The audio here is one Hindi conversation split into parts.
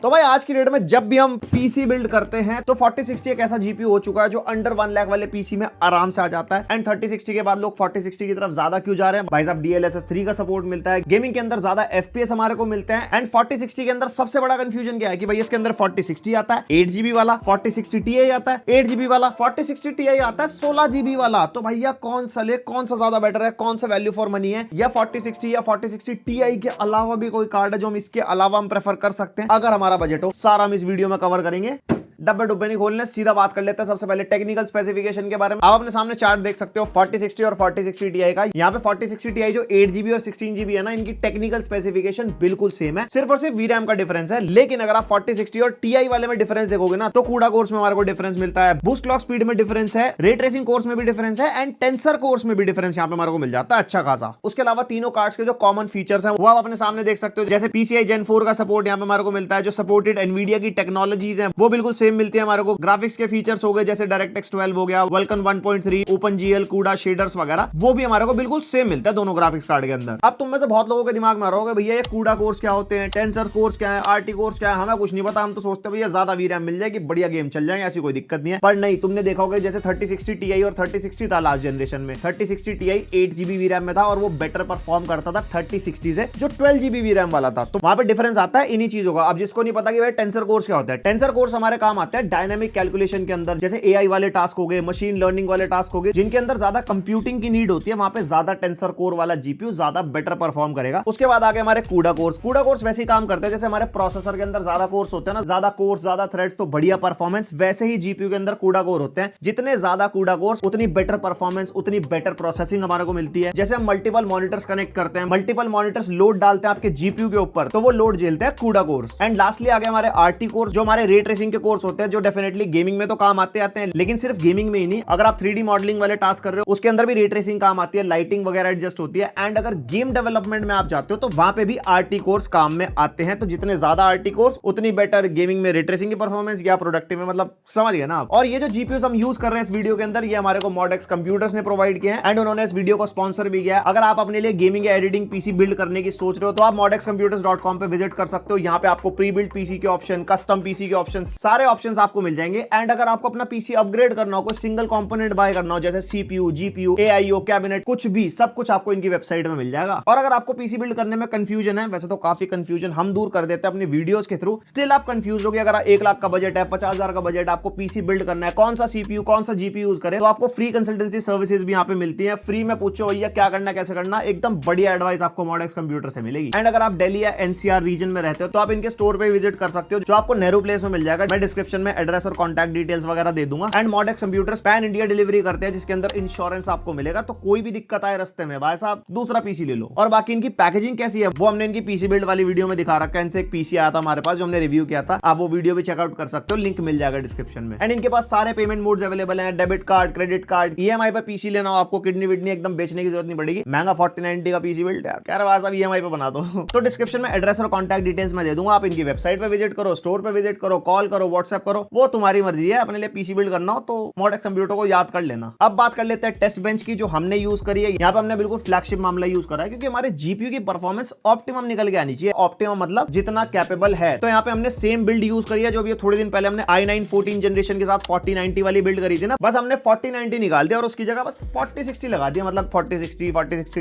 तो भाई आज की डेट में जब भी हम पीसी बिल्ड करते हैं तो 4060 एक ऐसा जीपीयू हो चुका है जो अंडर 1 लाख वाले पीसी में आराम से आ जाता है। एंड 3060 के बाद लोग 4060 की तरफ ज्यादा क्यों जा रहे हैं? भाई साहब DLSS 3 का सपोर्ट मिलता है, गेमिंग के अंदर ज्यादा FPS हमारे को मिलते हैं। एंड 4060 के अंदर सबसे बड़ा कंफ्यूजन क्या है कि भाई इसके अंदर 4060 आता है 8GB वाला, 4060 Ti आता है 8GB वाला, 4060 Ti आता है 16GB वाला। तो भैया कौन सा ले, कौन सा ज्यादा बेटर है, कौन सा वैल्यू फॉर मनी है? या 4060 या 4060 Ti के अलावा भी कोई कार्ड है जो हम इसके अलावा हम प्रेफर कर सकते हैं? अगर हमारा बजट हो, सारा हम इस वीडियो में कवर करेंगे। डब्बे डुब्बे नहीं खोलने, सीधा बात कर लेते हैं सबसे पहले टेक्निकल स्पेसिफिकेशन के बारे में। आप अपने सामने चार्ट देख सकते हो 4060 और 4060 Ti का। यहाँ पे 4060 Ti जो 8GB और 16GB है ना, इनकी टेक्निकल स्पेसिफिकेशन बिल्कुल सेम है, सिर्फ और सिर्फ VRAM का डिफरेंस है। लेकिन अगर आप 4060 और Ti वाले में डिफरेंस देखोगे ना, तो CUDA कोर्स में हमारे को डिफरेंस मिलता है, बूस्ट क्लॉक स्पीड में डिफरेंस है, रे ट्रेसिंग कोर्स में भी डिफरेंस है, एंड टेंसर कोर्स में भी डिफरेंस यहाँ पे हमारे को मिल जाता है अच्छा खासा। उसके अलावा तीनों कार्ड्स के जो कॉमन फीचर्स हैं वो आप अपने सामने देख सकते हो। जैसे PCI Gen 4 का सपोर्ट यहाँ पे हमारे को मिलता है, जो सपोर्टेड एनवीडिया की टेक्नोलॉजीज हैं वो बिल्कुल सेम मिलती है हमारे को। ग्राफिक्स के फीचर्स हो गए जैसे DirectX 12 हो गया, Vulkan 1.3, OpenGL, CUDA शेडर्स वगैरह, वो भी हमारे को बिल्कुल सेम मिलता है दोनों ग्राफिक्स कार्ड के अंदर। अब तुम में से बहुत लोगों के दिमाग में आ रहा होगा भैया ये CUDA कोर्स क्या होते हैं, टेंसर कोर्स क्या है, RT कोर्स क्या है? हमें कुछ नहीं पता, हम तो सोचते हैं भैया ज्यादा VRAM मिल जाएगी, बढ़िया गेम चल जाएंगे, ऐसी कोई दिक्कत नहीं है। पर नहीं, तुमने देखा होगा जैसे 3060 Ti और 3060 था लास्ट जनरेशन में, 3060 Ti 8GB VRAM में था और वो बेटर परफॉर्म करता था 3060 से जो 12GB VRAM वाला था। तो वहां पे डिफरेंस आता है इन्हीं चीजों का। अब जिसको नहीं पता कि भाई टेंसर कोर्स क्या होता है, टेंसर कोर्स हमारे काम आता है डायनामिक कैलकुलेशन के अंदर, जैसे AI वाले टास्क हो गए, मशीन लर्निंग वाले टास्क हो गए, जिनके अंदर ज्यादा कंप्यूटिंग की नीड होती है, वहां पे ज्यादा टेंसर कोर वाला जीपीयू ज्यादा बेटर परफॉर्म करेगा। उसके बाद आगे हमारे CUDA कोर्स। CUDA कोर्स वैसे ही काम करते हैं जैसे हमारे प्रोसेसर के अंदर ज्यादा कोर्स होते हैं ना, ज्यादा कोर्स ज्यादा थ्रेड्स तो बढ़िया परफॉर्मेंस, वैसे ही जीपीयू के अंदर CUDA कोर होते हैं। जितने ज्यादा CUDA कोर्स उतनी बेटर परफॉर्मेंस, उतनी बेटर प्रोसेसिंग हमारे को मिलती है। जैसे हम मल्टीपल मॉनिटर्स कनेक्ट करते हैं, मल्टीपल मॉनिटर्स लोड डालते हैं आपके जीपीयू के ऊपर, तो वो लोड झेलते हैं CUDA कोर्स। एंड लास्टली आगे हमारे RT कोर्स, जो हमारे रे ट्रेसिंग के कोर्स होते हैं, जो डेफिनेटली गेमिंग में तो काम आते हैं, लेकिन सिर्फ गेमिंग में ही नहीं, अगर आप 3D मॉडलिंग वाले टास्क कर रहे हो उसके अंदर भी रे ट्रेसिंग काम आती है, लाइटिंग वगैरह एडजस्ट होती है। एंड अगर गेम डेवलपमेंट में आप जाते हो तो वहां पे भी RT कोर्स काम में आते हैं। तो जितने ज्यादा RT कोर्स उतनी बेटर गेमिंग में रे ट्रेसिंग की परफॉर्मेंस या प्रोडक्टिव में, मतलब समझ गए ना आप। और ये जो जीपीयूज हम यूज कर रहे हैं इस वीडियो के अंदर, ये हमारे को मॉडेक्स कंप्यूटर्स ने प्रोवाइड किए हैं एंड उन्होंने इस वीडियो को स्पॉन्सर भी किया है। अगर आप अपने लिए गेमिंग या एडिटिंग पीसी बिल्ड करने की सोच रहे हो तो आप modexcomputers.com पे विजिट कर सकते हो। यहाँ पे आपको प्री बिल्ड पीसी के ऑप्शन, कस्टम पीसी के ऑप्शन, सारे ऑप्शंस आपको मिल जाएंगे। एंड अगर आपको अपना पीसी अपग्रेड करना हो, कोई सिंगल कंपोनेंट बाय करना हो जैसे CPU, GPU, AIO, कैबिनेट, कुछ भी, सब कुछ आपको इनकी वेबसाइट में मिल जाएगा। और अगर आपको पीसी बिल्ड करने में कंफ्यूजन है, वैसे तो काफी कंफ्यूजन हम दूर कर देते हैं अपनी वीडियोस के थ्रू, स्टिल आप कंफ्यूज हो गए, अगर 1 लाख का बजट है, 50,000 का बजट, आपको पीसी बिल्ड करना है, कौन सा CPU कौन सा GPU यूज करें, तो आपको फ्री कंसल्टेंसी सर्विसेज भी यहाँ पे मिलती है। फ्री में पूछो भैया क्या करना कैसे करना, एकदम बढ़िया एडवाइस आपको मॉडेक्स कंप्यूटर से मिलेगी। एंड अगर आप दिल्ली या NCR रीजन में रहते हो तो आप इनके स्टोर पे विजिट कर सकते हो, जो आपको नेहरू प्लेस में मिल जाएगा। मैं डिस्क्रिप्शन में एड्रेस और कॉन्टैक्ट डिटेल्स वगैरह दे दूंगा। And Modex computers pan India delivery करते हैं, जिसके अंदर इंश्योरेंस आपको मिलेगा, तो कोई भी दिक्कत आए रास्ते में भाई साहब दूसरा पीसी ले लो। और बाकी इनकी पैकेजिंग कैसी है वो हमने इनकी पीसी बिल्ड वाली वीडियो में दिखा रखा है। इनसे एक पीसी आया था हमारे पास जो हमने रिव्यू किया था, आप वो वीडियो भी चेकआउट कर सकते हो, लिंक मिल जाएगा डिस्क्रिप्शन में। एंड इनके पास सारे पेमेंट मोड्स अवेलेबल हैं, debit card, credit card, EMI पे पीसी लेना हो, आपको किडनी विडनी एकदम बेचने की जरूरत नहीं पड़ेगी। महंगा 4090 का पीसी बिल्ड है, कह रहा है EMI पे बना दो। तो डिस्क्रिप्शन में एड्रेस और कॉन्टैक्ट डिटेल्स मैं दे दूंगा, आप इनकी वेबसाइट पे विजिट करो, स्टोर पे विजिट करो, कॉल करो, व्हाट्सएप करो, वो तुम्हारी मर्जी है। अपने लिए पीसी बिल्ड करना हो तो मॉडेक्स कंप्यूटर को याद कर लेना। अब बात कर लेते हैं टेस्ट बेंच की, जो हमने यूज करी है। यहाँ पे हमने बिल्कुल फ्लैगशिप मामला यूज करा है, क्योंकि हमारे जीपीयू की परफॉर्मेंस ऑप्टिमम निकल के आनी चाहिए। ऑप्टिमम मतलब जितना कैपेबल है। तो यहाँ पे हमने सेम बिल्ड यूज करी है जो अभी थोड़े दिन पहले हमने i9 14 जनरेशन के साथ 4090 वाली बिल्ड करी थी ना, बस हमने 4090 निकाल दिया और उसकी जगह बस 4060 लगा दिया, मतलब 4060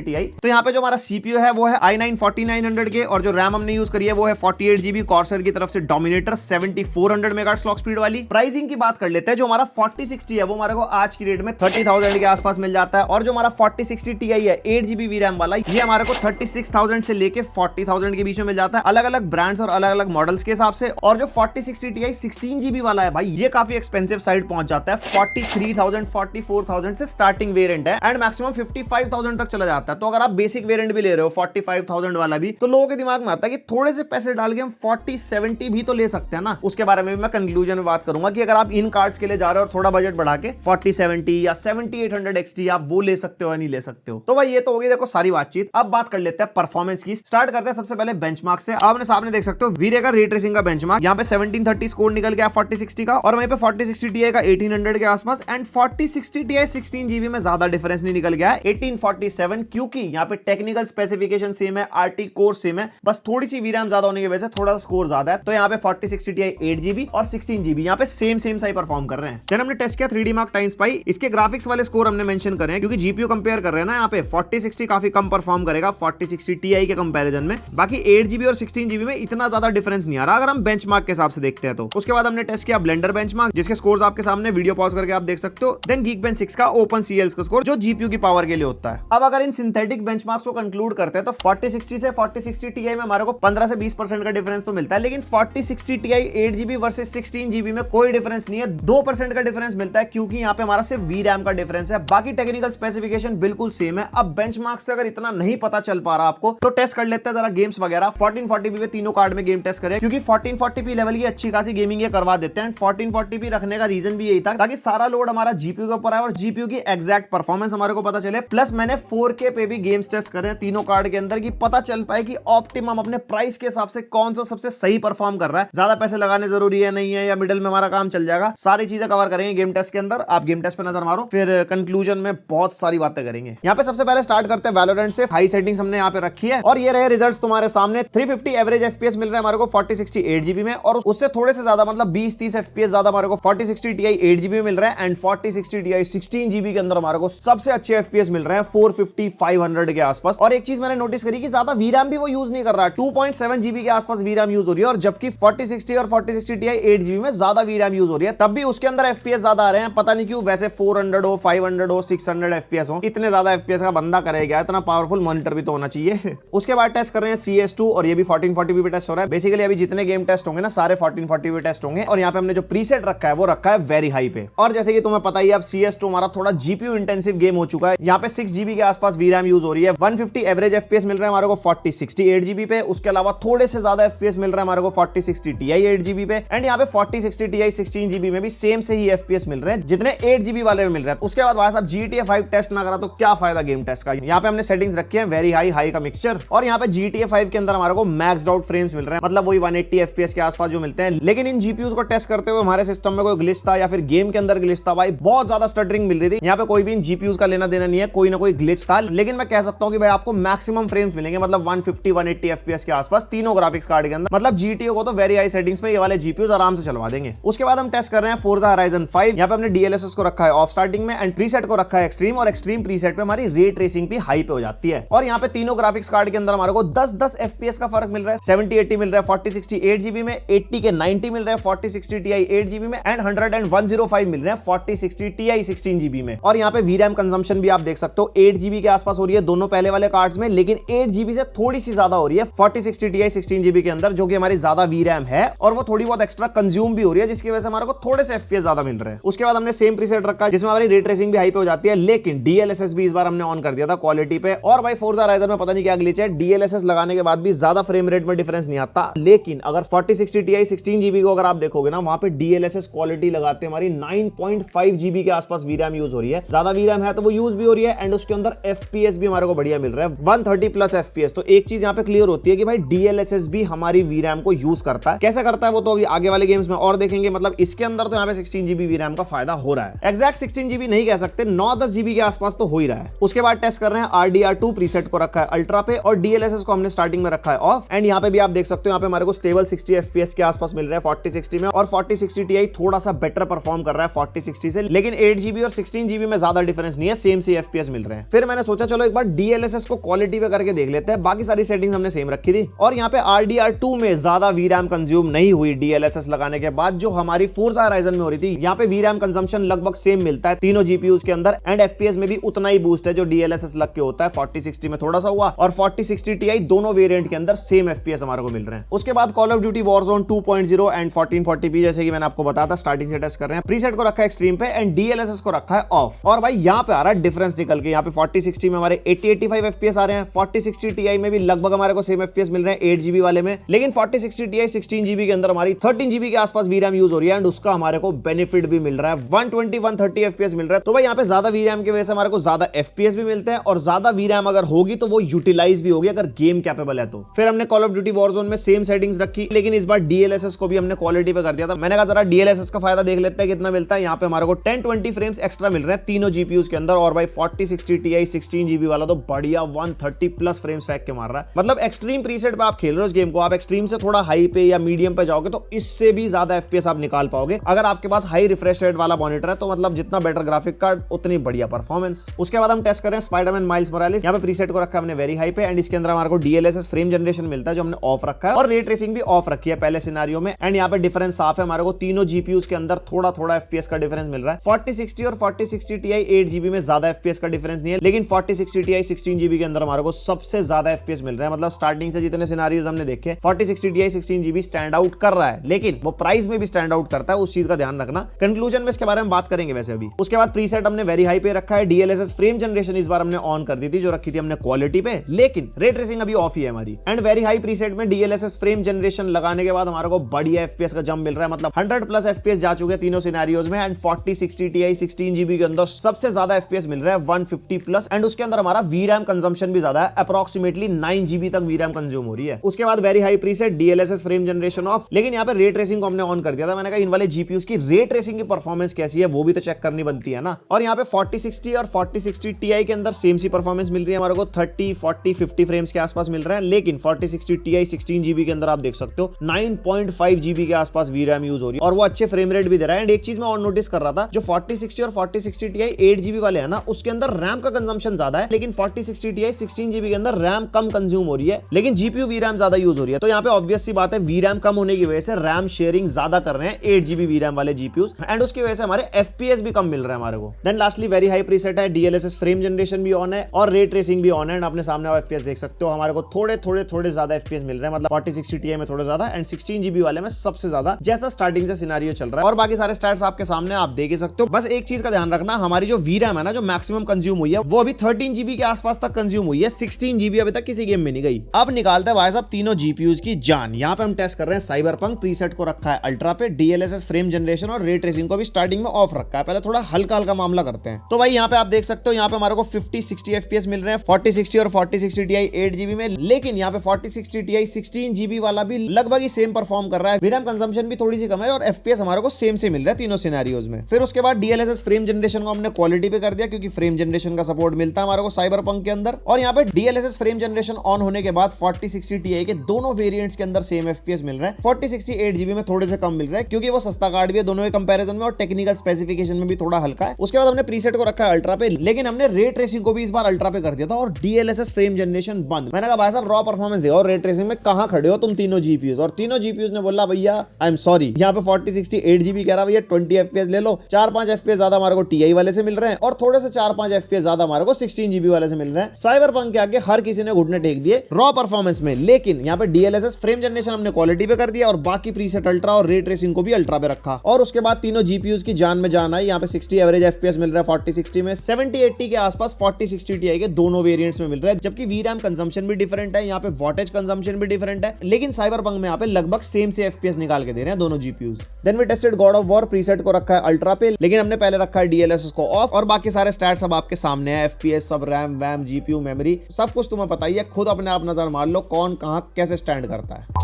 Ti। तो यहाँ पे जो हमारा सीपीयू है वो है i9 4900 के, और जो रैम हमने यूज करी है वो है 48GB कॉर्सर की तरफ से डोमिनेटर 7400 मेगाहर्ट्ज क्लॉक स्पीड वाली। प्राइसिंग की बात कर लेते हैं, जो हमारा 4060 है वो हमारे को आज की रेट में 30,000 के आसपास मिल जाता है, और जो हमारा 4060 Ti है 8GB VRAM वाला, ये हमारे को 36,000 से लेके 40,000 के बीच में मिल जाता है, अलग अलग ब्रांड्स और अलग अलग मॉडल्स के हिसाब से। और जो 4060 Ti 16GB वाला है भाई, ये काफी एक्सपेंसिव साइड पहुंच जाता है, 43,000 44,000 से स्टार्टिंग वेरिएंट है, एंड मैक्सिमम 55,000 तक चला जाता है। तो अगर आप बेसिक वेरिएंट भी ले रहे हो 45,000 वाला भी, तो लोगों के दिमाग में आता है कि थोड़े से पैसे डाल के हम 4070 भी तो ले सकते हैं ना। उसके बारे में भी मैं कंक्लूजन में बात करूंगा कि अगर आप इन कार्ड्स के लिए जा रहे हो और थोड़ा बजट बढ़ा के 4070 या 7800 XT आप वो ले सकते हो या नहीं ले सकते हो। तो भाई ये तो होगी देखो सारी बातचीत। अब बात कर लेते हैं परफॉर्मेंस की। स्टार्ट करते हैं सबसे पहले बेंचमार्क से। आपने सामने देख सकते हो वीरे का रे ट्रेसिंग का बेंचमार्क, यहाँ पे 1730 स्कोर निकल गया 4060 का, और वहीं पे 4060 Ti का 1800 के आसपास, एंड 4060 Ti 16GB में ज्यादा डिफरेंस नहीं निकल गया है 1847, क्योंकि यहाँ पे टेक्निकल स्पेसिफिकेशन सेम है, RT कोर सेम है, बस थोड़ी सी वीरैम ज्यादा होने की वजह से थोड़ा स्कोर ज्यादा है। तो यहाँ पे 4060 Ti 8GB और 16GB यहाँ पे सेम साइज परफॉर्म कर रहे हैं। देन हमने टेस्ट किया 3D Mark Time Spy, इसके ग्राफिक्स वाले स्कोर हमने मेंशन करे हैं क्योंकि जीपीयू कंपेयर कर रहे हैं ना, यहाँ पे 4060 काफी कम परफॉर्म करेगा 4060 Ti के कंपैरिजन में। बाकी 8GB और 16GB में इतना ज्यादा डिफरेंस नहीं आ रहा अगर हम बेंचमार्क के हिसाब से देखते हैं तो। उसके बाद हमने टेस्ट किया ब्लेंडर बेंचमार्क, जिसके स्कोर्स आपके सामने वीडियो पॉज करके आप देख सकते हो। देन Geekbench 6 का ओपन CLs का स्कोर जो जीपीयू की पावर के लिए होता है। अब अगर इन सिंथेटिक बेंचमार्क्स को कंक्लूड करते हैं तो 4060 से 4060 Ti में हमारे को 15 से 20% का डिफरेंस तो मिलता है, लेकिन 4060 Ti 8GB वर्सेस 16GB में कोई डिफरेंस नहीं है, 2% का डिफरेंस मिलता है, क्योंकि यहाँ पे हमारा सिर्फ VRAM का डिफरेंस है, बाकी टेक्निकल स्पेसिफिकेशन बिल्कुल सेम है। अब बेंचमार्क से अगर इतना नहीं पता चल पा रहा आपको तो टेस्ट कर लेते हैं जरा गेम्स वगैरह। 1440p पे तीनों कार्ड में गेम टेस्ट करें, क्योंकि 1440p लेवल की अच्छी खासी गेमिंग ये करवा देते हैं। 1440p रखने का रीजन भी यही था ताकि सारा लोड हमारा जीपीयू के ऊपर आए और जीपीयू की एग्जैक्ट परफॉर्मेंस हमारे को पता चले। प्लस मैंने 4K पे भी गेम्स टेस्ट करे तीनों कार्ड के अंदर की पता चल पाए कि ऑप्टिमम अपने प्राइस के हिसाब से कौन सा सबसे सही परफॉर्म कर रहा है, ज्यादा पैसे लगाने जरूरी है नहीं है, या मिडिल में हमारा काम चल जाएगा। सारी चीजें कवर करेंगे गेम टेस्ट के अंदर। आप गेम टेस्ट पे नजर मारो, फिर कंक्लूजन में बहुत सारी बातें करेंगे। यहाँ पे सबसे पहले स्टार्ट करते हैं वैलोरेंट से। हाई सेटिंग्स हमने यहाँ पे रखी है और ये रहे रिजल्ट्स तुम्हारे सामने। 350 एवरेज FPS मिल रहा है हमारे को 4060 8GB में, और उससे थोड़े से ज्यादा मतलब 20-30 FPS ज्यादा हमारे को 4060 Ti 8GB में मिल रहा है, एंड 4060 Ti 16GB के अंदर हमारे को सबसे अच्छे FPS मिल रहे हैं 450-500 के आसपास। और एक चीज मैंने नोटिस करी कि ज्यादा VRAM भी वो यूज नहीं कर रहा है, 2.7GB के आसपास VRAM यूज हो रही है, और जबकि 4060 और 4060 Ti 8GB में ज्यादा VRAM यूज हो रही है, तब भी उसके अंदर FPS ज्यादा आ रहे हैं। पता नहीं क्यों, वैसे 400 हो 500 हो 600 FPS हो, इतने ज्यादा FPS का बंदा करेगा, इतना पावरफुल मॉनिटर भी तो होना चाहिए। उसके बाद टेस्ट कर रहे हैं CS2, और ये भी 1440p पे टेस्ट हो रहा है। बेसिकली अभी जितने गेम टेस्ट होंगे ना सारे 1440p पे टेस्ट होंगे, और यहाँ पे हमने जो प्रीसेट रखा है वो रखा है वेरी हाई पे। और जैसे कि तुम्हें पता ही है अब CS2 हमारा थोड़ा GPU इंटेंसिव गेम हो चुका है। यहाँ पे 6GB के आसपास VRAM यूज हो रही है, 150 एवरेज FPS मिल रहा है हमारे को 4060 8GB पे। उसके अलावा थोड़े से ज्यादा FPS मिल रहा है हमारे को 4060 Ti 8GB पे, एंड यहाँ पे 4060 Ti 16GB में भी सेम से ही FPS मिल रहे हैं जितने 8GB वाले में मिल रहे हैं। उसके बाद भाई साहब GTA 5 टेस्ट ना करा तो क्या फायदा गेम टेस्ट का। यहाँ पे हमने सेटिंग्स रखी है वेरी हाई का मिक्सचर, और यहाँ पे GTA 5 के अंदर हमारे को मैक्स्ड आउट फ्रेम्स मिल रहे हैं, मतलब वही 180 FPS के आसपास जो मिलते हैं। लेकिन इन GPUs को टेस्ट करते हुए हमारे सिस्टम में कोई ग्लिच था या फिर गेम के अंदर ग्लिच था, भाई बहुत ज्यादा स्टटरिंग मिल रही थी। यहाँ पे कोई भी इन GPUs का लेना देना नहीं है, कोई ना कोई ग्लिच था। लेकिन मैं कह सकता हूँ कि भाई आपको मैक्सिमम फ्रेम्स मिलेंगे, मतलब 150-180 FPS के आसपास तीनों ग्राफिक्स कार्ड के अंदर। मतलब GTO को तो वेरी हाई सेटिंग्स पे ये वाले GPUs आराम से चलवा देंगे। उसके बाद हम टेस्ट कर रहे हैं Forza Horizon 5। यहाँ पे हमने DLSS को रखा है ऑफ स्टार्टिंग में, एंड प्रीसेट को रखा है एक्सट्रीम, और एक्सट्रीम प्रीसेट पे हमारी रे ट्रेसिंग भी हाई पे हो जाती है। और यहाँ पे तीनों ग्राफिक्स कार्ड के अंदर हमारे को 10-10 FPS का फर्क मिल रहा है। 70-80 मिल रहा है 4060 8GB में, 80 के 90 मिल रहा है 4060 Ti 8GB में, एंड 100 and 105 मिल रहे हैं 4060 Ti 16GB में। और यहाँ पे VRAM कंजम्पशन भी आप देख सकते हो 8GB के आसपास हो रही है दोनों पहले वाले कार्ड्स में, लेकिन 8GB से थोड़ी सी ज्यादा हो रही है 4060 Ti 16GB के अंदर, जो कि हमारी ज्यादा VRAM है, और वो थोड़ी बहुत एक्स्ट्रा कंज्यूम भी हो रही है, जिसकी वजह से हमारे को थोड़े से FPS ज्यादा मिल रहे हैं। उसके बाद हमने सेम प्रीसेट रखा है जिसमें हमारी रे ट्रेसिंग भी हाई पे हो जाती है, लेकिन DLSS भी इस बार हमने ऑन कर दिया था क्वालिटी पे। और भाई Forza Horizon में पता नहीं क्या ग्लिच है, DLSS लगाने के बाद भी ज्यादा फ्रेम रेट में डिफरेंस नहीं आता, लेकिन अगर 4060 Ti 16GB को अगर आप देखोगे ना, वहां पे DLSS क्वालिटी लगाते हमारी 9.5GB के आसपास VRAM यूज हो रही है। ज्यादा VRAM है तो वो यूज भी हो रही है, एंड उसके अंदर FPS भी हमारे को बढ़िया मिल रहा है 130+ FPS। तो एक चीज यहाँ पे क्लियर होती है कि भाई DLSS भी हमारी VRAM को यूज करता है। कैसे करता है वो तो अभी आगे वाले गेम्स में और देखेंगे। मतलब इसके अंदर तो यहाँ पे 16GB VRAM का फायदा हो रहा है, एग्जैक्ट 16GB नहीं कह सकते, 9-10GB के आसपास तो हो ही रहा है। उसके बाद टेस्ट कर रहे हैं RDR2 प्रीसेट को रखा है अल्ट्रा पे, और DLSS को हमने स्टार्टिंग में रखा है ऑफ। एंड यहाँ पे भी आप देख सकते हो यहाँ पे हमारे को स्टेबल 60 FPS के आसपास मिल रहा है 4060 में, और 4060 Ti थोड़ा सा बेटर परफॉर्म कर रहा है 4060 से, लेकिन 8GB और 16GB में ज्यादा डिफरेंस नहीं है, सेम सी FPS मिल रहे हैं। फिर मैंने सोचा चलो एक बार DLSS को क्वालिटी पे करके देख लेते हैं। बाकी सारी सेटिंग्स हमने सेम रखी थी, और यहाँ पे RDR2 में ज्यादा VRAM कंज्यूम नहीं हुई DLSS लगाने के बाद, जो हमारी Forza Horizon में हो रही थी। यहाँ पे VRAM कंजम्पशन लगभग सेम मिलता है तीनों GPUs के अंदर, एंड FPS में भी उतना ही बूस्ट है जो DLSS लग के होता है। 4060 में थोड़ा सा हुआ, और 4060 Ti दोनों वेरिएंट के अंदर सेम FPS हमारे को मिल रहे हैं। उसके बाद Call of Duty Warzone 2.0 and 1440p, जैसे कि मैंने आपको बताया था स्टार्टिंग से टेस्ट कर रहे हैं। प्रीसेट को रखा है एक्सट्रीम पे, एंड DLSS को रखा है ऑफ। और भाई यहाँ पे आ रहा है डिफरेंस निकल के। यहाँ पे 4060 में हमारे 80-85 FPS आ रहे हैं, 4060 Ti में भी लगभग हमारे को सेम FPS मिल रहे हैं 8GB वाले में, लेकिन 4060 Ti 16GB के अंदर हमारी 13GB के आसपास वीरैम यूज हो रही है एंड उसका हमारे को बेनिफिट भी मिल रहा है, 120-130 एफपीएस मिल रहा है। तो भाई यहाँ पे ज्यादा वीरैम की वजह से हमारे को ज्यादा एफपीएस भी मिलते हैं और ज्यादा वीरैम अगर होगी तो वो यूटिलाइज भी होगी अगर गेम कैपेबल है तो। फिर हमने कॉल ऑफ ड्यूटी वॉरजोन में सेम सेटिंग्स रखी, लेकिन इस बार डीएलएसएस को भी हमने क्वालिटी पे कर दिया था। मैंने कहा जरा डीएलएसएस का फायदा देख लेते हैं कितना मिलता है। यहाँ पे हमारे को 1020 फ्रेम्स एक्स्ट्रा मिल रहे हैं तीनों जीपीयूज के अंदर, और भाई 4060 Ti 16GB वाला तो बढ़िया 130 प्लस फ्रेम्स फेंक के मार रहा है। मतलब एक्सट्रीम प्रीसेट पे आप खेल रहे हो इस गेम को, आप एक्सट्रीम से थोड़ा हाई पे या मीडियम पे जाओगे तो इससे भी ज्यादा एफपीएस आप निकाल पाओगे। अगर आपके पास हाई रिफ्रेश रेट वाला मॉनिटर है तो मतलब जितना बेटर ग्राफिक कार्ड उतनी बढ़िया परफॉर्मेंस। उसके बाद हम टेस्ट कर रहे हैं स्पाइडरमैन माइल्स मोरालेस। यहाँ पे प्रीसेट को रखा है हमने वेरी हाई पे एंड इसके अंदर हमारे को डीएलएसएस फ्रेम जनरेशन मिलता है जो हमने ऑफ रखा है, और रे ट्रेसिंग भी ऑफ रखी है पहले सिनेरियो में। एंड यहाँ पे डिफरेंस साफ है, हमारे को तीनों जीपीयूज के अंदर थोड़ा थोड़ा एफपीएस का डिफरेंस मिल रहा है। 4060 और 4060 Ti 8GB में ज्यादा एफपीएस का डिफरेंस नहीं है, लेकिन 4060 Ti 16GB के अंदर हमारे को सबसे ज्यादा एफपीएस मिल रहा है। मतलब स्टार्टिंग से जितने सिनेरियोज हमने देखे 4060 Ti 16GB स्टैंड आउट कर रहा है, लेकिन वो प्राइस में भी स्टैंड आउट करता है, उस चीज का ध्यान रखना। कंक्लूजन में इसके बारे में बात करेंगे वैसे अभी। उसके बाद प्रीसेट हमने वेरी हाई पे रखा है। डीएलएसएस फ्रेम जनरेशन इस बार हमने ऑन कर दी थी, जो रखी थी हमने क्वालिटी पे, लेकिन रे ट्रेसिंग अभी ऑफ ही है हमारी। एंड वेरी हाई प्रीसेट में डीएलएसएस फ्रेम जनरेशन लगाने के बाद हमारे को बढ़िया एफपीएस का जंप मिल रहा है। मतलब 100 प्लस एफपीएस जा चुके हैं तीनों सिनेरियोज में। एंड 4060 Ti 16GB के अंदर सबसे ज्यादा एफपीएस मिल रहा है 150 प्लस, एंड उसके अंदर हमारा वीरैम कंजम्पशन भी ज्यादा है, अप्रोक्सीमेटली 9GB तक वीरैम कंज्यूम हो रही है। उसके बाद very high preset DLSS frame generation of, लेकिन यहाँ पे रे ट्रेसिंग को हमने ऑन कर दिया था। मैंने कहा इन वाले जीपीयूज की रे ट्रेसिंग की परफॉर्मेंस कैसी है वो भी तो चेक करनी बनती है ना। और यहाँ पे 4060 और 4060 Ti के अंदर सेम सी परफॉर्मेंस मिल रही है हमारे को, 30, 40, 50 फ्रेम्स के आसपास मिल रहा है। लेकिन 4060 Ti 16GB के अंदर आप देख सकते हो 9.5GB के आसपास वीरैम यूज हो रही है, और वो अच्छे फ्रेम रेट भी दे रहा है। एंड एक चीज मैं और नोटिस कर रहा था, जो 4060 और 4060 Ti 8GB वाले हैं ना, उसके अंदर रैम का कंजम्पशन ज्यादा है, लेकिन 4060 Ti 16GB के अंदर रैम कम कंज्यूम हो रही है, लेकिन जीपीयू वीरैम ज्यादा यूज हो रही है। तो यहाँ पे ऑब्वियस सी बात है, वीरैम कम होने की वजह से रैम शेयरिंग ज्यादा कर रहे हैं 8GB वीरैम वाले जीपीयूज, एंड उसकी वजह से हमारे एफपीएस भी कम मिल रहा है हमारे को। Then lastly very high preset है, डीएलएसएस फ्रेम जनरेशन भी ऑन है और रे ट्रेसिंग भी ऑन है। एंड अपने सामने आप एफपीएस देख सकते हो, हमारे को थोड़े ज्यादा एफपीएस मिल रहे हैं। मतलब 4060 Ti में थोड़ा ज्यादा एंड 16GB वाले में सबसे ज्यादा, जैसा स्टार्टिंग से सिनेरियो चल रहा है। और बाकी सारे स्टैट्स आपके सामने आप देख ही सकते हो। बस एक चीज का ध्यान रखना, हमारी जो वीरैम है ना, जो मैक्सिमम कंज्यूम हुई है वो अभी 13GB के आसपास तक कंज्यूम हुई है, 16GB अभी तक किसी गेम में नहीं गई। अब निकालते हैं भाई साहब तीनों जीपीयूज की जान। यहाँ पे हम टेस्ट कर रहे हैं साइबरपंक, प्रीसेट को रखा है अल्ट्रा पे, डीएलएसएस फ्रेम जनरेशन और रे ट्रेसिंग को भी स्टार्टिंग में ऑफ रखा है। पहले थोड़ा हल्का मामला करते हैं। तो भाई यहाँ पे आप देख सकते हो, यहाँ पे हमारे को 50-60 एफपीएस मिल रहे हैं 4060 और 4060 Ti 8GB में, लेकिन यहाँ पे 4060 Ti 16GB वाला भी लगभग ही सेम परफॉर्म कर रहा है। वीरैम कंजम्पशन भी थोड़ी सी कम है और एफपीएस हमारे को सेम से मिल रहा है तीनों सिनेरियोज में। फिर उसके बाद डीएलएसएस फ्रेम जनरेशन को हमने क्वालिटी पे कर दिया, क्योंकि फ्रेम जनरेशन का सपोर्ट मिलता है हमारे को साइबरपंक के अंदर। और यहाँ पे डीएलएसएस फ्रेम जनरेशन ऑन होने के बाद 4060 Ti के दोनों वेरिएंट्स के अंदर सेम एफपीएस मिल रहा है। 4060 8GB में थोड़े से कम मिल रहा है, क्योंकि वो सस्ता कार्ड भी है दोनों के कंपैरिजन में और टेक्निकल स्पेसिफिकेशन में भी थोड़ा हल्का है। उसके बाद हमने प्रीसेट को रखा है अल्ट्रा पे, लेकिन हमने रे ट्रेसिंग को भी इस बार अल्ट्रा पे कर दिया था और डीएलएसएस फ्रेम जनरेशन बंद। मैंने कहा भाई साहब रॉ परफॉर्मेंस देखो, और रे ट्रेसिंग में कहां खड़े हो तुम तीनों जीपीयूज? और तीनों जीपीयूज ने बोला भैया आई एम सॉरी, यहाँ पे 4060 8GB कह रहा भैया 20 एफपीएस ले लो। 4-5 एफपीएस ज्यादा हमारे को टीआई वाले से मिल रहे हैं और थोड़े से 4-5 एफपीएस ज्यादा हमारे को 16GB वाले से मिल रहे हैं। साइबरपंक के आगे हर किसी ने घुटने टेक दिए रॉ परफॉर्मेंस में, लेकिन यहाँ पे डीएलएसएस फ्रेम जनरेशन हमने क्वालिटी पे कर दिया और बाकी प्रीसेट अल्ट्रा और रे ट्रेसिंग को भी अल्ट्रा पे रखा। और उसके बाद तीनों जीपीयूज की जान में जान आई। यहाँ पे 60 एवरेज एफपीएस मिल रहा है 4060 में, 70-80 के आसपास 4060 Ti के दोनों वेरिएंट्स में मिल रहा है, जबकि वीरैम कंजम्पशन भी डिफरेंट है, यहाँ पे वॉटेज कंजम्पशन भी डिफरेंट है, लेकिन साइबरपंक में यहाँ पे लगभग सेम से एफपीएस निकाल के दे रहे हैं दोनों GPUs. Then we tested God of War, preset को रखा है अल्ट्रा पे, लेकिन हमने पहले रखा है डीएलएसएस को ऑफ, और बाकी सारे स्टैट्स अब आपके सामने है, एफपीएस सब, रैम वैम जीपीयू मेमोरी सब कुछ तुम्हें पता ही है। खुद अपने आप नजर मार लो कौन कहां कैसे स्टैंड करता है।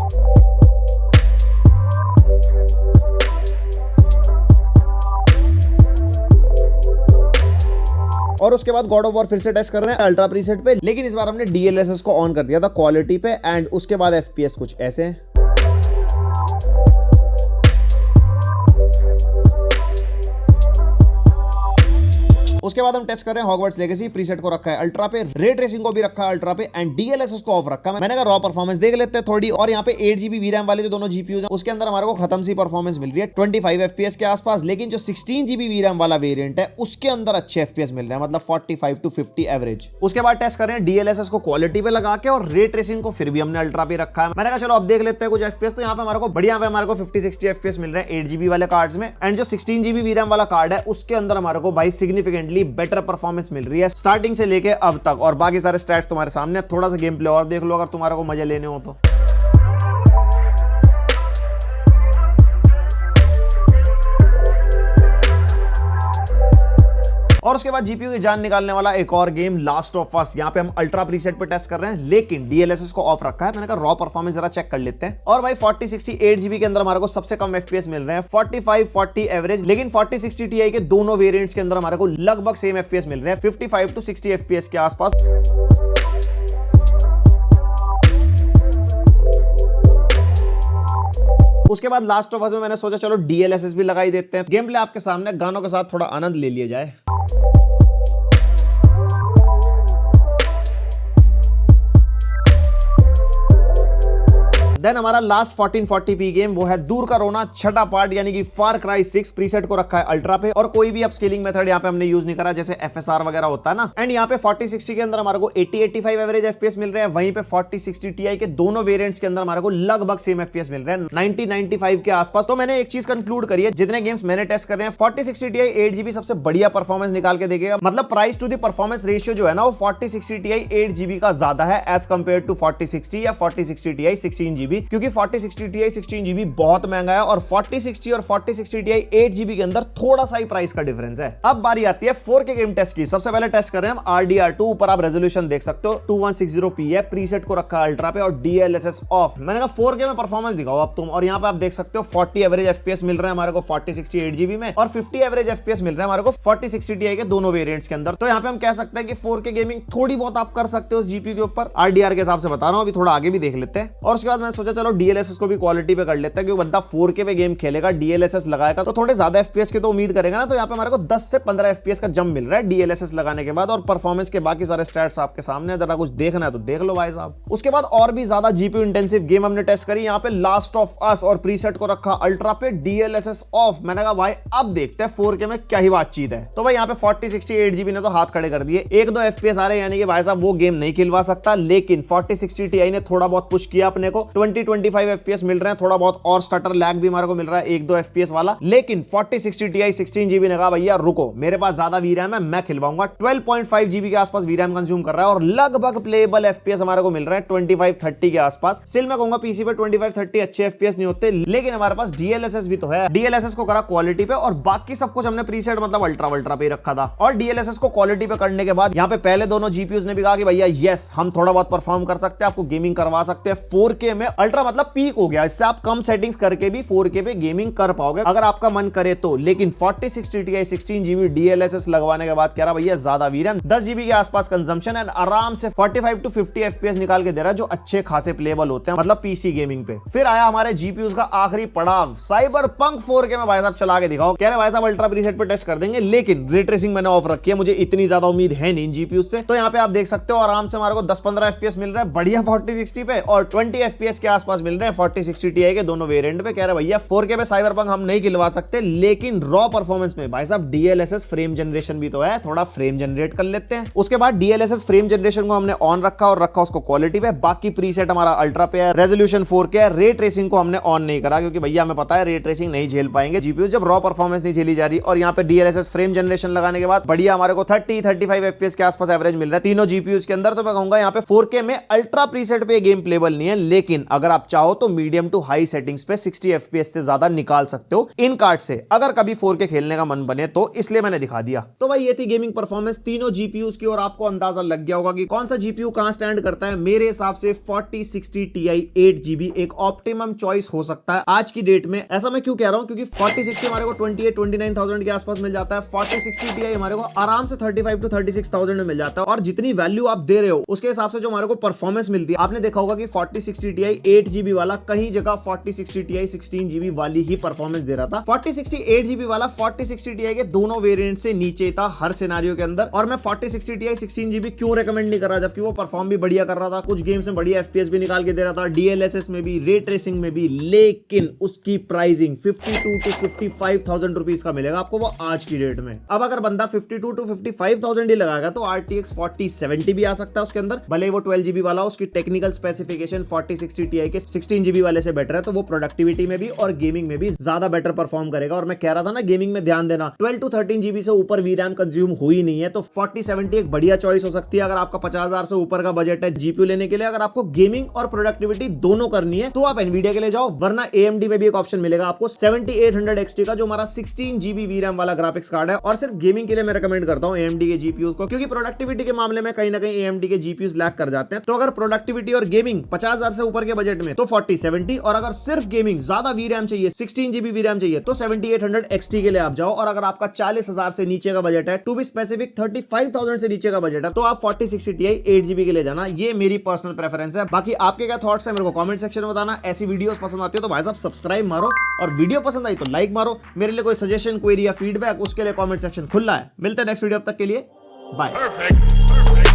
और उसके बाद गॉड ऑफ वॉर फिर से टेस्ट कर रहे हैं अल्ट्रा प्रीसेट पे, लेकिन इस बार हमने डीएलएसएस को ऑन कर दिया था क्वालिटी पे। एंड उसके बाद एफपीएस कुछ ऐसे हैं। उसके बाद हम टेस्ट कर रहे हैं हॉगवर्ट्स लेगेसी, प्रीसेट को रखा है अल्ट्रा पे, रे ट्रेसिंग को भी रखा है अल्ट्रा पे एंड डीएलएसएस को ऑफ रखा है। मैंने कहा रॉ परफॉर्मेंस देख लेते हैं थोड़ी। और यहाँ पे 8GB वीरैम वाले जो दोनों जीपीयूज हैं उसके अंदर हमारे को खत्म सी परफॉर्मेंस मिल रही है 25 एफपीएस के आसपास, लेकिन जो 16GB वीरैम वाला वेरिएंट है उसके अंदर अच्छे एफपीएस मिल रहे हैं, मतलब 45 to 50 एवरेज। उसके बाद टेस्ट कर रहे हैं डीएलएसएस को क्वालिटी पे लगा के और रे ट्रेसिंग को फिर भी हमने अल्ट्रा पे रखा है। मैंने कहा चलो अब देख लेते हैं कुछ एफपीएस। तो यहाँ पे हमारे को बढ़िया हमारे को 50-60 एफपीएस मिल रहे हैं 8GB वाले कार्ड्स में, एंड जो 16GB वीरैम वाला कार्ड है उसके अंदर हमारे को भाई सिग्निफिकेंटली बेटर परफॉर्मेंस मिल रही है स्टार्टिंग से लेके अब तक। और बाकी सारे स्टैट्स तुम्हारे सामने, थोड़ा सा गेम प्ले और देख लो अगर तुम्हारे को मजे लेने हो तो। उसके बाद जीपीयू की जान निकालने वाला एक और गेम लास्ट ऑफ अस। यहाँ पे हम अल्ट्रा प्रीसेट पे टेस्ट कर रहे हैं, लेकिन डीएलएसएस को ऑफ रखा है। मैंने कहा रॉ परफॉर्मेंस जरा चेक कर लेते हैं। और भाई 4060 8GB के अंदर हमारे को सबसे कम एफपीएस मिल रहे हैं 45-40 एवरेज, लेकिन 4060 Ti के दोनों वेरिएंट्स के अंदर हमारे को लगभग सेम एफपीएस मिल रहे हैं 55 to 60 एफपीएस के आसपास। उसके बाद लास्ट ऑफ अस में मैंने सोचा चलो डीएलएसएस भी लगाई देते हैं। गेम प्ले आपके सामने, गानों के साथ थोड़ा आनंद ले लिया जाए। देन हमारा लास्ट 1440p गेम वो है दूर का रोना छठा पार्ट, यानी कि फार क्राई 6। प्रीसेट को रखा है अल्ट्रा पे और कोई भी अपस्केलिंग मेथड यहाँ पे हमने यूज नहीं करा, जैसे एफएसआर वगैरह होता है ना। एंड यहाँ पे 4060 के अंदर हमारे को 80-85 एवरेज एफपीएस मिल रहे हैं, वहीं पे 4060 Ti के दोनों वेरिएंट्स के अंदर हमारे को लगभग सेम एफपीएस मिल रहे हैं 90-95 के आसपास। तो मैंने एक चीज कंक्लूड करी है, जितने गेम्स मैंने टेस्ट कर रहे हैं 4060 Ti 8GB सबसे बढ़िया परफॉर्मेंस निकाल के देगा। मतलब price to the performance ratio जो है ना, वो 4060 Ti 8GB का ज्यादा है एज कंपेयर टू 4060 या 4060 Ti 16GB, क्योंकि 4060 Ti 16GB बहुत महंगा है और 4060 और 4060 Ti 8GB के अंदर थोड़ा सा ही प्राइस का डिफरेंस है। अब बारी आती है 4K गेम टेस्ट की। सबसे पहले टेस्ट कर रहे हैं हम RDR2। ऊपर आप रेजोल्यूशन देख सकते हो 2160p है, प्रीसेट को रखा है अल्ट्रा पे और DLSS ऑफ। मैंने कहा 4K में परफॉर्मेंस दिखाओ अब तुम। और यहाँ पे आप देख सकते हो 40 एवरेज एफपीएस मिल रहे हैं हमारे को 4060 8GB में और 50 एवरेज एफपीएस मिल रहे हैं हमारे को 4060 Ti के दोनों वेरिएंट्स के अंदर। तो यहाँ पे हम कह सकते हैं कि 4K गेमिंग थोड़ी बहुत आप कर सकते हो उस जीपीयू के ऊपर। RDR के हिसाब से बता रहा हूँ, अभी थोड़ा आगे भी देख लेते हैं। और उसके बाद मैंने सोचा चलो DLSS को भी क्वालिटी पे कर लेता है, क्योंकि बंदा 4K पे गेम खेलेगा DLSS लगाएगा तो थोड़े ज्यादा एफपीएस की तो उम्मीद करेगा ना। तो यहाँ पे हमारे को 10 से 15 एफपीएस का जंप मिल रहा है DLSS लगाने के बाद। और परफॉर्मेंस के बाकी सारे स्टैट्स आपके सामने, जरा कुछ देखना है तो देख लो भाई साहब। उसके बाद और भी ज्यादा जीपीयू इंटेंसिव गेम हमने टेस्ट करी। यहाँ पे लास्ट ऑफ अस और प्रीसेट को रखा अल्ट्रा पे, DLSS ऑफ। मैंने कहा भाई अब देखते हैं 4K में क्या ही बातचीत है। तो भाई यहाँ पे 4060 8GB ने तो हाथ खड़े कर दिए, 1-2 एफपीएस आ रहे हैं, यानी कि भाई साहब वो गेम नहीं खिलवा सकता। लेकिन 4060 Ti ने थोड़ा बहुत पुश किया अपने को, 20-25 एफपीएस मिल रहे हैं, थोड़ा बहुत और स्टटर लैग भी हमारे को मिल रहा है 1-2 एफपीएस वाला। लेकिन 4060 Ti 16GB ने कहा भैया रुको, मेरे पास ज्यादा वीरैम है, मैं खिलवाऊंगा। 12.5 GB के आसपास वीरैम कंज्यूम कर रहा है और लगभग प्लेएबल एफपीएस हमारे को मिल रहा है 25-30 के आसपास। स्टिल मैं कहूंगा पीसी पे 25-30 अच्छे एफपीएस नहीं होते, लेकिन हमारे पास DLSS भी तो है। DLSS को करा क्वालिटी पे और बाकी सब कुछ हमने प्रीसेट मतलब अल्ट्रा पे रखा था। और DLSS को क्वालिटी पे करने के बाद यहाँ पे पहले दोनों जीपीयूज ने भी कहा कि भैया यस हम थोड़ा बहुत परफॉर्म कर सकते हैं, आपको गेमिंग करवा सकते हैं 4K में। अल्ट्रा मतलब पीक हो गया, इससे आप कम सेटिंग्स करके भी 4K पे गेमिंग कर पाओगे अगर आपका मन करे तो। लेकिन 4060 Ti 16GB DLSS लगवाने के बाद कह रहा भैया ज्यादा वीरैम, 10GB के आसपास कंजम्पशन एंड आराम से 45 to 50 FPS निकाल के दे रहा है, जो अच्छे खासे प्लेबल होते हैं मतलब पीसी गेमिंग पे। फिर आया हमारे जीपीयूज का आखिरी पड़ाव, साइबरपंक 4K में भाई साहब चला के दिखाओ। कह रहे भाई साहब अल्ट्रा प्रीसेट पे टेस्ट कर देंगे, लेकिन रे ट्रेसिंग मैंने ऑफ रखी है, मुझे इतनी ज्यादा उम्मीद है नहीं इन जीपीयूज से। तो यहाँ पे आप देख सकते हो आराम से हमारे को 10-15 FPS मिल रहा है बढ़िया 4060 पे और 20 FPS के आसपास मिल रहे हैं 4060 Ti के दोनों वेरिएंट पे। कह रहे भैया 4K पे साइबरपंक हम नहीं खिलवा सकते, लेकिन रॉ परफॉर्मेंस में भाई साहब DLSS फ्रेम जनरेशन भी तो है, थोड़ा फ्रेम जनरेट कर लेते हैं। उसके बाद DLSS फ्रेम जनरेशन को हमने ऑन रखा और रखा उसको क्वालिटी पे। बाकी प्रीसेट हमारा अल्ट्रा पे है, रेजोल्यूशन 4K है। रे ट्रेसिंग को हमने ऑन नहीं करा, क्योंकि भैया हमें पता है रे ट्रेसिंग नहीं झेल पाएंगे जीपीयू जब रॉ परफॉर्मेंस नहीं झेली जा रही। और यहाँ पे DLSS फ्रेम जनरेशन लगाने के बाद बढ़िया हमारे को 30-35 FPS के आसपास एवरेज मिल रहा है तीनों जीपीयूज के अंदर। तो मैं कहूंगा यहाँ पे 4K में अल्ट्रा प्रीसेट पे गेम प्लेबल नहीं है, लेकिन अगर आप चाहो तो मीडियम टू हाई सेटिंग्स पे 60 FPS से ज्यादा निकाल सकते हो इन कार्ड से, अगर कभी 4K खेलने का मन बने तो। इसलिए मैंने दिखा दिया। तो भाई ये थी गेमिंग परफॉर्मेंस तीनों जीपीयूज की, और आपको अंदाजा लग गया होगा कि कौन सा जीपीयू कहां स्टैंड करता है। मेरे हिसाब से 4060 Ti 8GB एक ऑप्टिमम चॉइस हो सकता है आज की डेट में। ऐसा मैं क्यों कह रहा हूं, क्योंकि 4060 हमारे को 28-29,000 के आसपास मिल जाता है, 4060 Ti हमारे को आराम से 35 to 36,000 में मिल जाता है। और जितनी वैल्यू आप दे रहे हो उसके हिसाब से जो हमारे को परफॉर्मेंस मिलती है, आपने देखा होगा कि 4060 Ti 8GB वाला कहीं जगह 4060 Ti 16GB वाली ही परफॉर्मेंस दे रहा था। 4060 8GB वाला 4060 Ti के दोनों वेरिएंट से नीचे था हर सिनेरियो के अंदर। और मैं 4060 Ti 16GB क्यों रेकमेंड नहीं कर रहा, जबकि वो परफॉर्म भी बढ़िया कर रहा था, कुछ गेम्स में बढ़िया एफपीएस भी निकाल के दे रहा था, DLSS में भी, रे ट्रेसिंग में भी। लेकिन उसकी प्राइसिंग 52 to 55,000 रुपीज का मिलेगा आपको वो आज की डेट में। अब अगर बंदा 52 to 55,000 ही लगाएगा तो RTX 4070 भी आ सकता है उसके अंदर, भले वो 12GB वाला। उसकी टेक्निकल स्पेसिफिकेशन 4060 Ti Ti के 16 GB वाले से बेटर है, तो वो प्रोडक्टिविटी में भी और गेमिंग में भी ज्यादा बेटर परफॉर्म करेगा। और मैं कह रहा था ना गेमिंग में ध्यान देना, 12 to 13 GB से ऊपर VRAM कंज्यूम हुई नहीं है, तो 4070 एक बढ़िया चॉइस हो सकती है अगर आपका 50,000 से ऊपर का बजट है जीपीयू लेने के लिए। अगर आपको गेमिंग और प्रोडक्टिविटी दोनों करनी है तो आप एनवीडिया के लिए जाओ, वरना AMD में भी एक ऑप्शन मिलेगा आपको 7800 XT का, जो हमारा 16 GB VRAM वाला ग्राफिक्स कार्ड है। और सिर्फ गेमिंग के लिए मैं रिकमेंड करता हूं AMD के जीपीयूज को, क्योंकि प्रोडक्टिविटी के मामले में कहीं ना कहीं AMD के जीपीयूज लैग कर जाते हैं। तो अगर प्रोडक्टिविटी और गेमिंग 50,000 से ऊपर के बजट में तो 4070, और अगर सिर्फ गेमिंग ज्यादा VRAM चाहिए 16 GB VRAM चाहिए तो 7800 XT के लिए आप जाओ। और अगर आपका 40,000 से नीचे का बजट है, टू बी स्पेसिफिक 35,000 से नीचे का बजट है, तो आप 4060 Ti 8GB के लिए जाना। ये मेरी पर्सनल प्रेफरेंस है। बाकी आपके क्या थॉट्स है मेरे को कमेंट सेक्शन में बताना। ऐसी वीडियोस पसंद आती है तो भाई साहब सब्सक्राइब मारो, और वीडियो पसंद आई तो लाइक मारो। मेरे लिए कोई सजेशन, क्वेरी या फीडबैक, उसके लिए कमेंट सेक्शन खुला है। मिलते हैं नेक्स्ट वीडियो, अब तक के लिए बाय।